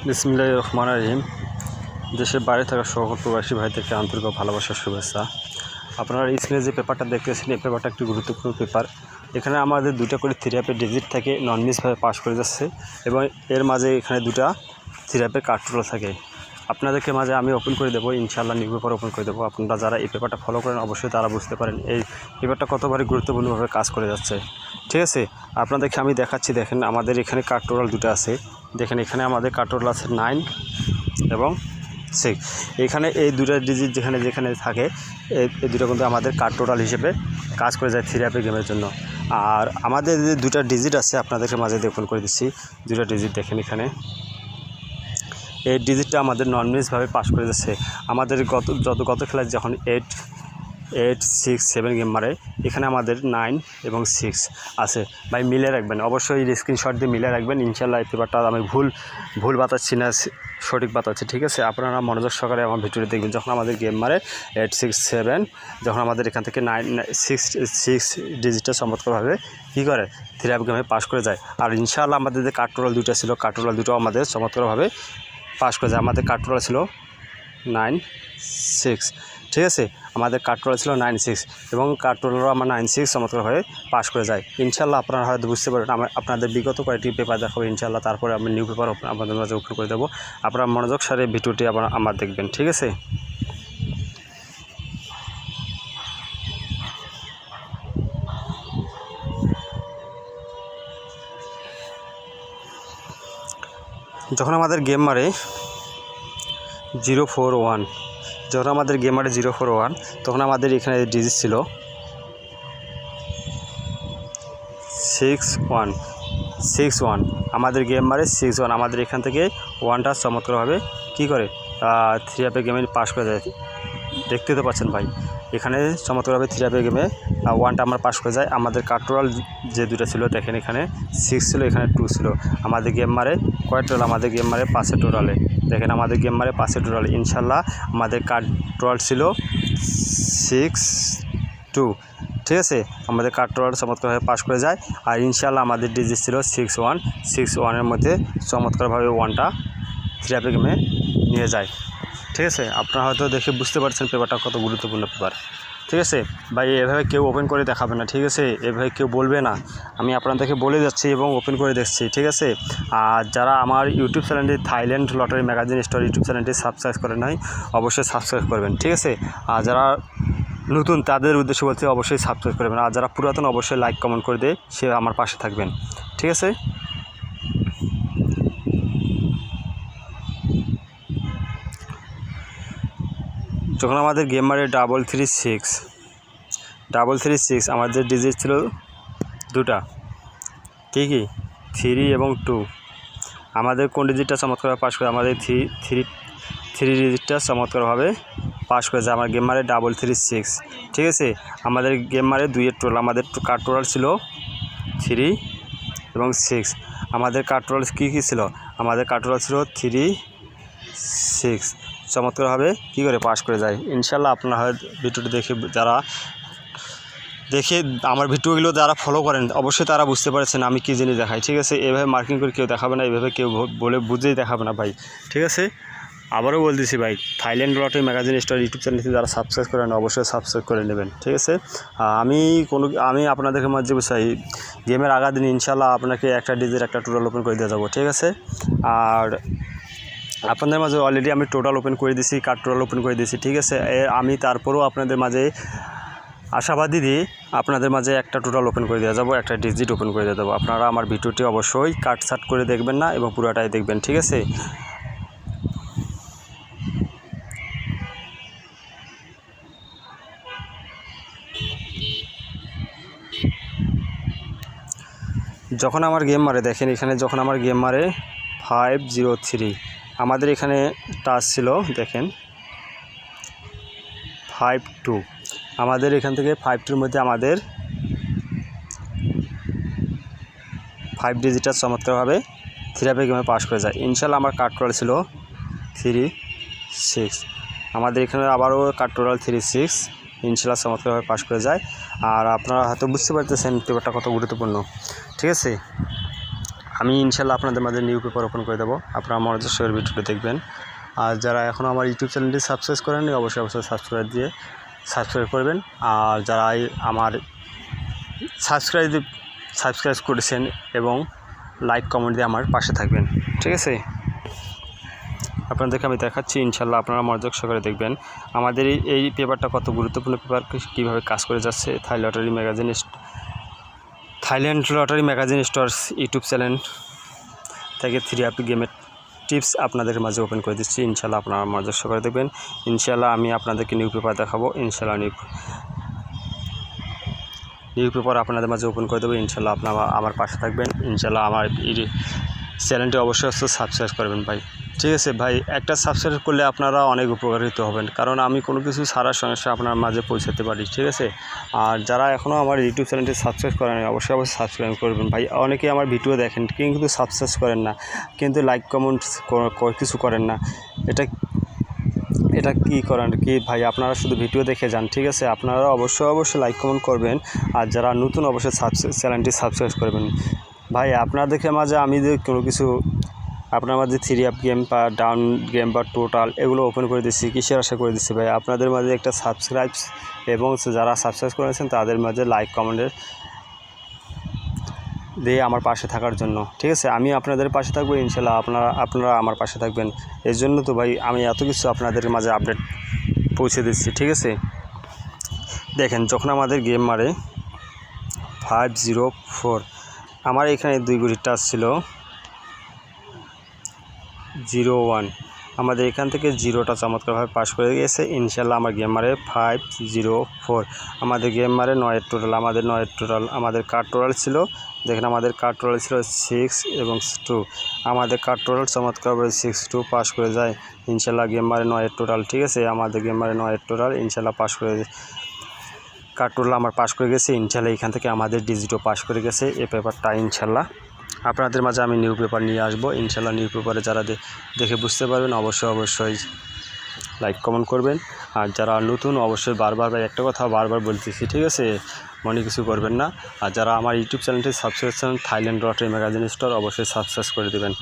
বিসমিল্লাহির রহমানির রহিম। দেশের বাইরে থাকা সকল প্রবাসী ভাইদেরকে আন্তরিক ভালোবাসার শুভেচ্ছা। আপনারা স্ক্রিনে যে পেপারটা দেখতেছেন, এই পেপারটা একটি গুরুত্বপূর্ণ পেপার। এখানে আমাদের দুইটা করে থ্রি অ্যাপের ডিজিট থাকে, নন মিসভাবে পাস করে যাচ্ছে এবং এর মাঝে এখানে দুটা থ্রি অ্যাপের কার্ডগুলো থাকে। আপনাদেরকে মাঝে আমি ওপেন করে দেবো, ইনশাআল্লাহ নিউ পেপার ওপেন করে দেবো। আপনারা যারা এই পেপারটা ফলো করেন অবশ্যই তারা বুঝতে পারেন এই পেপারটা কতবারই গুরুত্বপূর্ণভাবে কাজ করে যাচ্ছে। ঠিক আছে, আপনাদেরকে আমি দেখাচ্ছি। দেখেন আমাদের এখানে কার্ড টোটাল দুটো আছে। দেখেন এখানে আমাদের কার্ড টোটাল আছে 9 এবং 6। এখানে এই দুটো ডিজিট যেখানে থাকে এই দুটো কিন্তু আমাদের কার্ড টোটাল হিসেবে কাজ করে যায় থ্রি অ্যাপের গেমের জন্য। আর আমাদের যে দুটো ডিজিট আছে আপনাদেরকে মাঝে ওপেন করে দিচ্ছি। দুটো ডিজিট দেখেন এখানে এই ডিজিটটা আমাদের নন মিসভাবে পাস করে যাচ্ছে। আমাদের গত খেলায় যখন 8, 6, 7 গেম মারে, এখানে আমাদের 9 এবং 6 আছে। ভাই মিলে রাখবেন, অবশ্যই স্ক্রিনশট দিয়ে মিলে রাখবেন। ইনশাআল্লাহ এই পেপারটা আমি ভুল বাতাচ্ছি না, সঠিক বাতাচ্ছি। ঠিক আছে, আপনারা মনোযোগ সহকারে আমার ভিডিওটি দেখবেন। যখন আমাদের গেম মারে 8, 6, 7, যখন আমাদের এখান থেকে 9, 6 ডিজিটটা চমৎকারভাবে কী করে থ্রি অ্যাপ গেমে পাস করে যায়। আর ইনশাআল্লাহ আমাদের যে কার্ড টোটাল দুটো ছিল, কার্ড টোটাল দুটো আমাদের চমৎকারভাবে পাস করে যায়। আমাদের কার্ড টোটাল ছিল 9, 6। ঠিক আছে, আমাদের কার্ড টোটাল ছিল 9, 6 এবং কার্ড টোটালও আমার 9, 6 চমৎকারভাবে পাস করে যায়। ইনশাআল্লাহ আপনারা হয়তো বুঝতে পারেন, আপনাদের বিগত কয়েকটি পেপার দেখাবো ইনশাআল্লাহ। তারপরে আমি নিউ পেপার আপনাদের মাঝে ওপেন করে দেবো। আপনারা মনোযোগ সারে ভিডিওটি আমার দেখবেন। ঠিক আছে, যখন আমাদের গেম মারে 041, যখন আমাদের গেম মারে 041, তখন আমাদের এখানে ডিজিট ছিল 61। আমাদের গেম মারে 61। আমাদের এখান থেকে ওয়ানটা চমৎকারভাবে কী করে থ্রি অ্যাপের গেমে পাস করে যায়। দেখতে তো পাচ্ছেন ভাই, এখানে চমৎকারভাবে থ্রি অ্যাপের গেমে ওয়ানটা আমার পাস করে যায়। আমাদের কার্ড টোটাল যে দুটো ছিল দেখেন, এখানে 6 ছিল, এখানে 2 ছিল। আমাদের গেম মারে কয় টোটাল? আমাদের গেম মারে 5 টোটালে। দেখেন আমাদের গেম মারে 5 টোটালে। ইনশাআল্লাহ আমাদের কার্ড টোটাল ছিল 6-2। ঠিক আছে, আমাদের কার্ড টোটাল চমৎকারভাবে পাস করে যায়। আর ইনশাআল্লাহ আমাদের ডিজিট ছিল 61 মধ্যে চমৎকারভাবে ওয়ানটা থ্রি অ্যাপের গেমে নিয়ে যায়। ঠিক আছে, আপনারা হয়তো দেখে বুঝতে পারছেন পেপারটা কত গুরুত্বপূর্ণ পেপার। ঠিক আছে ভাই, এভাবে কেউ ওপেন করে দেখাবে না। ঠিক আছে, এভাবে কেউ বলবে না, আমি আপনাদেরকে বলে যাচ্ছি এবং ওপেন করে দেখছি। ঠিক আছে, আর যারা আমার ইউটিউব চ্যানেলটি Thailand lottery magazine store YouTube চ্যানেলটি সাবস্ক্রাইব করে নাই, অবশ্যই সাবস্ক্রাইব করবেন। ঠিক আছে, আর যারা নতুন তাদের উদ্দেশ্যে বলতে অবশ্যই সাবস্ক্রাইব করবেন। আর যারা পুরাতন অবশ্যই লাইক কমেন্ট করে দিয়ে সে আমার পাশে থাকবেন। ঠিক আছে, যখন আমাদের গেম মারে 336 আমাদের ডিজিট ছিল দুটা, কি 3 এবং 2। আমাদের কোন ডিজিটটা চমৎকারভাবে পাস করে? আমাদের থ্রি ডিজিটটা চমৎকারভাবে পাস করে যায়। আমার গেম মারে 336। ঠিক আছে, আমাদের গেম মারে 2-এর টোটাল। আমাদের কার্ড টোটাল ছিল 3 এবং 6। আমাদের কার্ড টোটাল কী ছিল? আমাদের কার্ড টোটাল ছিল 3, 6 চমৎকারভাবে কী করে পাস করে যায়। ইনশাআল্লাহ আপনারা হয়তো ভিডিওটি দেখে আমার ভিডিওগুলো যারা ফলো করেন অবশ্যই তারা বুঝতে পারছেন আমি কী জিনিস দেখাই। ঠিক আছে, এভাবে মার্কিং করে কেউ দেখাবে না, এভাবে কেউ বলে বুঝেই দেখাবে না ভাই। ঠিক আছে, আবারও বলতেছি ভাই, Thailand lottery magazine store YouTube চ্যানেলটি যারা সাবস্ক্রাইব করেন অবশ্যই সাবস্ক্রাইব করে নেবেন। ঠিক আছে, আমি আপনাদেরকে মাঝে বুঝাই গেমের আগা দিন ইনশাআল্লাহ আপনাকে একটা ডিজিট একটা টোটাল ওপেন করে দিয়ে যাবো। ঠিক আছে, আর আপনাদের মাঝে অলরেডি আমি টোটাল ওপেন করে দিয়েছি, কার্ড টোটাল ওপেন করে দিয়েছি। ঠিক আছে, আমি তারপরেও আপনাদের মাঝে আশাবাদী দিয়ে আপনাদের মাঝে একটা টোটাল ওপেন করে দেওয়া যাবো, একটা ডিজিট ওপেন করে দিয়ে দেবো। আপনারা আমার ভিডিওটি অবশ্যই কাটছাট করে দেখবেন না এবং পুরোটাই দেখবেন। ঠিক আছে, যখন আমার গেম মারে দেখেন এখানে, যখন আমার গেম মারে 503, আমাদের এখানে টাচ ছিল দেখেন 52। আমাদের এখান থেকে 52-র মধ্যে আমাদের 5 ডিজিটটা চমৎকারভাবে থ্রি অ্যাপের গেমে পাস করে যায়। ইনশাআল্লাহ আমার কার্ড টোটাল ছিল 36। আমাদের এখানে আবারও কার্ড টোটাল 36 ইনশাআল্লাহ চমৎকারভাবে পাস করে যায়। আর আপনারা হয়তো বুঝতে পারতেছেন পেপারটা কত গুরুত্বপূর্ণ। ঠিক আছে, আমি ইনশাল্লাহ আপনাদের মাঝে নিউ পেপার ওপেন করে দেবো, আপনারা মনোযোগ সহকারে ভিডিওটা দেখবেন। আর যারা এখনও আমার ইউটিউব চ্যানেলটি সাবস্ক্রাইব করেননি অবশ্যই সাবস্ক্রাইব করবেন। আর যারা আমার সাবস্ক্রাইব করেছেন এবং লাইক কমেন্ট দিয়ে আমার পাশে থাকবেন, ঠিক আছে। আপনাদেরকে আমি দেখাচ্ছি, ইনশাল্লাহ আপনারা মনোযোগ সহকারে দেখবেন। আমাদের এই পেপারটা কত গুরুত্বপূর্ণ পেপার, কীভাবে কাজ করে যাচ্ছে। Thailand lottery magazine store YouTube channel থেকে 3 গেমের টিপস আপনাদের মাঝে ওপেন করে দিচ্ছি। ইনশাল্লাহ আপনারা মনোযোগ সহকারে দেখবেন। ইনশাল্লাহ আমি আপনাদেরকে নিউ পেপার দেখাবো। ইনশাল্লাহ নিউ পেপার আপনাদের মাঝে ওপেন করে দেবো। ইনশাল্লাহ আপনারা আমার পাশে থাকবেন। ইনশাল্লাহ আমার চ্যানেলটি অবশ্যই সাবস্ক্রাইব করবেন ভাই, ঠিক আছে ভাই। একটা সাবস্ক্রাইব করলে আপনারা অনেক উপকারিত হবেন, কারণ আমি কোনো কিছু সারার সমস্যা আপনার মাঝে পৌঁছাতে পারি, ঠিক আছে। আর যারা এখনও আমার ইউটিউব চ্যানেলটি সাবস্ক্রাইব করেন অবশ্যই সাবস্ক্রাইব করবেন ভাই। অনেকেই আমার ভিডিও দেখেন কিন্তু সাবস্ক্রাইব করেন না, কিন্তু লাইক কমেন্ট কিছু করেন না। এটা কি করেন কি ভাই, আপনারা শুধু ভিডিও দেখে যান, ঠিক আছে। আপনারা অবশ্যই লাইক কমেন্ট করবেন। আর যারা নতুন অবশ্যই চ্যানেলটি সাবস্ক্রাইব করবেন ভাই। আপনাদেরকে মাঝে আমি যে কোনো কিছু আপনার মাঝে 3 গেম বা ডাউন গেম বা টোটাল এগুলো ওপেন করে দিচ্ছি, কিসের আশা করে দিচ্ছি ভাই, আপনাদের মাঝে একটা সাবস্ক্রাইব এবং যারা সাবস্ক্রাইব করেছেন তাদের মাঝে লাইক কমেন্টের দিয়ে আমার পাশে থাকার জন্য, ঠিক আছে। আমি আপনাদের পাশে থাকবো, ইনশাল্লাহ আপনারা আমার পাশে থাকবেন। এর জন্য তো ভাই আমি এত কিছু আপনাদের মাঝে আপডেট পৌঁছে দিচ্ছি, ঠিক আছে। দেখেন, যখন আমাদের গেম মারে 504, আমার এখানে 2 গুটি টাচ ছিল 01, আমাদের এখান থেকে 0টা চমৎকারভাবে পাস করে গিয়েছে। ইনশাল্লাহ আমার গেম মারে 504, আমাদের গেম মারে 9 টোটাল। আমাদের কার্ড টোটাল ছিল, দেখেন আমাদের কার্ড টোটাল ছিল 6 এবং 2। আমাদের কার্ড টোটাল চমৎকারভাবে 6-2 পাস করে যায়। ইনশাল্লাহ গেম মারে 9 টোটাল, ঠিক আছে। আমাদের গেম মারে 9 টোটাল, ইনশাল্লাহ পাস করে কার্ড টোটাল আমার পাস করে গেছে। ইনশাল্লাহ এখান থেকে আমাদের ডিজিটও পাস করে গেছে এই পেপারটা। ইনশাল্লাহ আপনাদের মাঝে আমি নিউ পেপার নিয়ে আসবো। ইনশাল্লাহ নিউ পেপারে যারা দেখে বুঝতে পারবেন অবশ্যই লাইক কমেন্ট করবেন। আর যারা নতুন অবশ্যই বারবার একটা কথা বারবার বলতেছি, ঠিক আছে, মনে কিছু করবেন না। আর যারা আমার ইউটিউব চ্যানেলটি subscription Thailand lottery magazine store অবশ্যই সাবস্ক্রাইব করে দেবেন।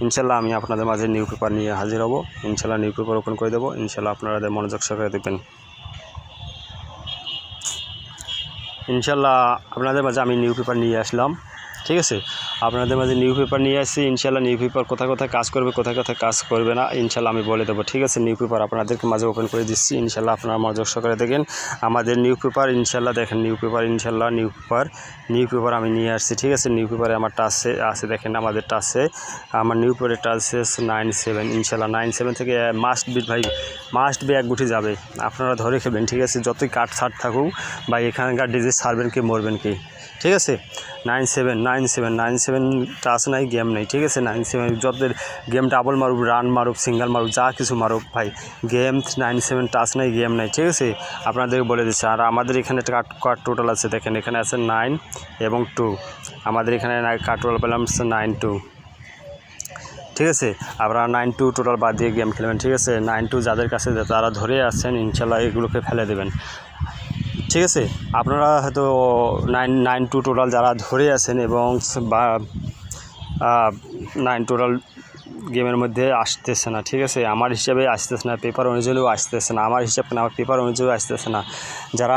ইনশাল্লাহ আমি আপনাদের মাঝে নিউ পেপার নিয়ে হাজির হব। ইনশাল্লাহ নিউ পেপার ওপেন করে দেবো। ইনশাল্লাহ আপনারা মনোযোগ সহকারে দেখবেন। ইনশাল্লাহ আপনাদের মাঝে আমি নিউ পেপার নিয়ে আসলাম, ঠিক আছে। আপনাদের মাঝে নিউ পেপার নিয়ে আসছি। ইনশাল্লাহ নিউ পেপার কোথায় কাজ করবে, কোথায় কাজ করবে না, ইনশাল্লাহ আমি বলে দেবো, ঠিক আছে। নিউ পেপার আপনাদেরকে মাঝে ওপেন করে দিচ্ছি। ইনশাল্লাহ আপনারা মনোযোগ সহকারে দেখেন আমাদের নিউ পেপার। ইনশাল্লাহ দেখেন নিউ পেপার, ইনশাল্লাহ নিউ পেপার আমি নিয়ে আসছি, ঠিক আছে। নিউ পেপারে আমার টাচে আছে, দেখেন আমাদের টাচে আমার নিউ পেপারের টাচে 97। ইনশাল্লাহ 97 থেকে মাস্ট বি 1 গুটি যাবে। আপনারা ধরে খেলবেন, ঠিক আছে। যতই কাট ছাড় থাকুক বা এখানকার ডিজিট ছাড়বেন কি মরবেন কি, ঠিক আছে। 97 টাচ নাই, গেম নেই, ঠিক আছে। 97 যত গেম ডাবল মারুক, রান মারুক, সিঙ্গেল মারুক, যা কিছু মারুক ভাই, গেম 97 টাচ নাই, গেম নাই, ঠিক আছে। আপনাদেরকে বলে দিচ্ছি। আর আমাদের এখানে কার্ড টোটাল আছে, দেখেন এখানে আছে 9 এবং 2। আমাদের এখানে কার্ড টোটাল পেলাম 9-2, ঠিক আছে। আপনারা 9-2 টোটাল বাদ দিয়ে গেম খেলবেন, ঠিক আছে। 9-2 যাদের কাছে তারা ধরে আসছেন, ইনশাল্লাহ এগুলোকে ফেলে দেবেন, ঠিক আছে। আপনারা হয়তো 9-2 টোটাল যারা ধরে আছেন এবং 9 টোটাল গেমের মধ্যে আসতেছে না, ঠিক আছে। আমার হিসাবে আসতেছে না, পেপার অনুযায়ীও আসতেছে না, আমার হিসাব না, আমার পেপার অনুযায়ী আসতেছে না। যারা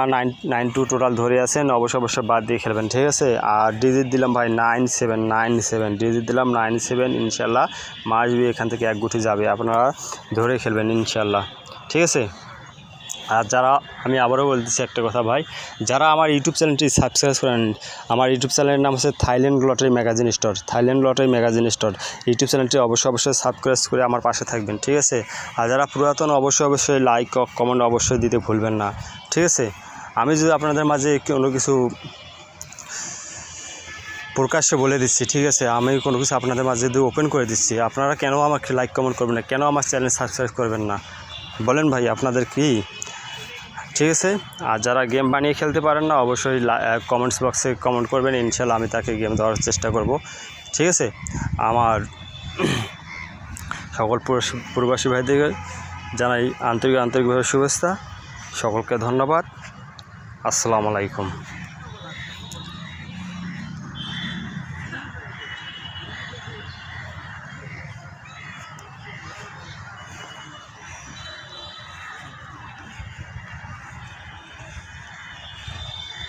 9-2 টোটাল ধরে আছেন অবশ্যই বাদ দিয়ে খেলবেন, ঠিক আছে। আর ডিজিট দিলাম ভাই 97, ডিজিট দিলাম 97। ইনশাল্লাহ মাসবি এখান থেকে 1 গুটি যাবে, আপনারা ধরে খেলবেন ইনশাল্লাহ, ঠিক আছে। আর যারা, আমি আবারও বলতেছি একটা কথা ভাই, যারা আমার ইউটিউব চ্যানেলটি সাবস্ক্রাইব করেন, আমার ইউটিউব চ্যানেলের নাম হচ্ছে Thailand lottery magazine store. YouTube চ্যানেলটি অবশ্যই সাবস্ক্রাইব করে আমার পাশে থাকবেন, ঠিক আছে। আর যারা পুরাতন অবশ্যই লাইক কমেন্ট অবশ্যই দিতে ভুলবেন না, ঠিক আছে। আমি যদি আপনাদের মাঝে কোনো কিছু প্রকাশ্যে বলে দিচ্ছি, ঠিক আছে, আমি কোনো কিছু আপনাদের মাঝে যদি ওপেন করে দিচ্ছি, আপনারা কেন আমাকে লাইক কমেন্ট করবেন না, কেন আমার চ্যানেল সাবস্ক্রাইব করবেন না বলেন ভাই, আপনাদের কি, ঠিক আছে। আর যারা গেম বানিয়ে খেলতে পারেন না অবশ্যই কমেন্টস বক্সে কমেন্ট করবেন, ইনশাল্লাহ আমি তাকে গেম দেওয়ার চেষ্টা করব, ঠিক আছে। আমার সকল প্রবাসী ভাইদের জানাই আন্তরিকভাবে শুভেচ্ছা। সকলকে ধন্যবাদ। আসসালামু আলাইকুম।